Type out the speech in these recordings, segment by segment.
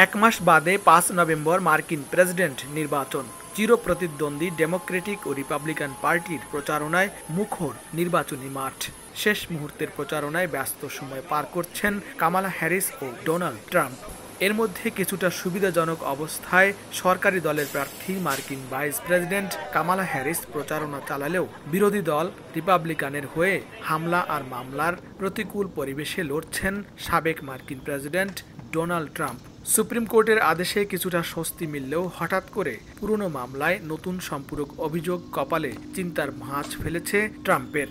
এক মাস বাদে ৫ নভেম্বর মার্কিন প্রেসিডেন্ট নির্বাচন। চিরপ্রতিদ্বন্দ্বী ডেমোক্রেটিক ও রিপাবলিকান পার্টির প্রচারণায় মুখর নির্বাচনী মাঠ। শেষ মুহূর্তের প্রচারণায় ব্যস্ত সময় পার করছেন কামালা হ্যারিস ও ডোনাল্ড ট্রাম্প। এর মধ্যে কিছুটা সুবিধাজনক অবস্থায় সরকারি দলের প্রার্থী মার্কিন ভাইস প্রেসিডেন্ট কামালা হ্যারিস প্রচারণা চালালেও বিরোধী দল রিপাবলিকানের হয়ে হামলা আর মামলার প্রতিকূল পরিবেশে লড়ছেন সাবেক মার্কিন প্রেসিডেন্ট ডোনাল্ড ট্রাম্প। সুপ্রিম কোর্টের আদেশে কিছুটা স্বস্তি মিললেও হঠাৎ করে পুরনো মামলায় নতুন সম্পূরক অভিযোগ কপালে চিন্তার ভাঁজ ফেলেছে ট্রাম্পের।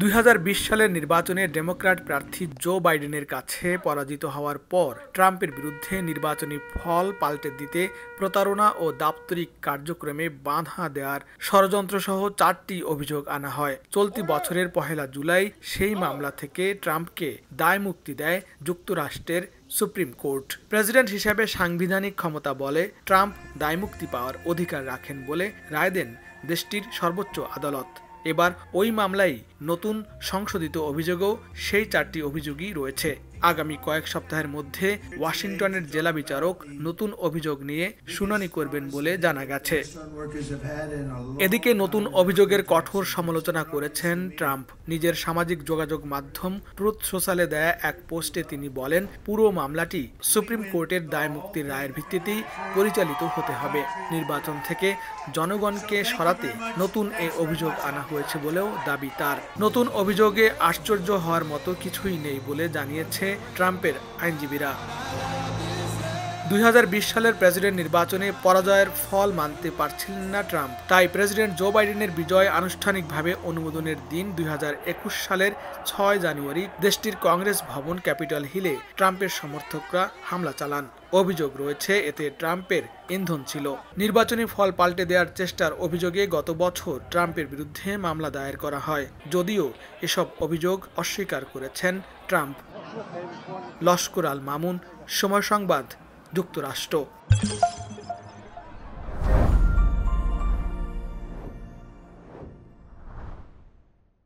২০২০ সালের নির্বাচনে ডেমোক্র্যাট প্রার্থী জো বাইডেনের কাছে পরাজিত হওয়ার পর ট্রাম্পের বিরুদ্ধে নির্বাচনী ফল পাল্টে দিতে প্রতারণা ও দাপ্তরিক কার্যক্রমে বাধা দেওয়ার ষড়যন্ত্রসহ ৪টি অভিযোগ আনা হয়। চলতি বছরের ১ জুলাই সেই মামলা থেকে ট্রাম্পকে দায়মুক্তি দেয় যুক্তরাষ্ট্রের সুপ্রিম কোর্ট। প্রেসিডেন্ট হিসেবে সাংবিধানিক ক্ষমতা বলে ট্রাম্প দায়মুক্তি পাওয়ার অধিকার রাখেন বলে রায় দেন দেশটির সর্বোচ্চ আদালত। এবার ওই মামলায় নতুন সংশোধিত অভিযোগও সেই ৪টি অভিযোগই রয়েছে। আগামী কয়েক সপ্তাহের মধ্যে ওয়াশিংটনের জেলা বিচারক নতুন অভিযোগ নিয়ে শুনানি করবেন বলে জানা গেছে। এদিকে নতুন অভিযোগের কঠোর সমালোচনা করেছেন ট্রাম্প। নিজের সামাজিক যোগাযোগ মাধ্যম ট্রুথ সোশ্যালে দেয়া এক পোস্টে তিনি বলেন, পুরো মামলাটি সুপ্রিম কোর্টের দায়মুক্তির রায়ের ভিত্তিতেই পরিচালিত হতে হবে। নির্বাচন থেকে জনগণকে সরাতে নতুন এ অভিযোগ আনা হয়েছে বলেও দাবি তার। নতুন অভিযোগে আশ্চর্য হওয়ার মতো কিছুই নেই বলে জানিয়েছে ট্রাম্পের আইনজীবীরা। ২০২০ সালের প্রেসিডেন্ট নির্বাচনে পরাজয়ের ফল মানতে পারছিলেন না ট্রাম্প। তাই প্রেসিডেন্ট জো বাইডেনের বিজয় আনুষ্ঠানিকভাবে অনুমোদনের দিন ২০২১ সালের ৬ জানুয়ারি দেশটির কংগ্রেস ভবন ক্যাপিটল হিলে ট্রাম্পের সমর্থকরা হামলা চালান। অভিযোগ রয়েছে এতে ট্রাম্পের ইন্ধন ছিল। নির্বাচনী ফল পাল্টে দেওয়ার চেষ্টার অভিযোগে গত বছর ট্রাম্পের বিরুদ্ধে মামলা দায়ের করা হয়, যদিও এসব অভিযোগ অস্বীকার করেছেন ট্রাম্প। লস্কর আল মামুন, সময় সংবাদ, যুক্তরাষ্ট্র।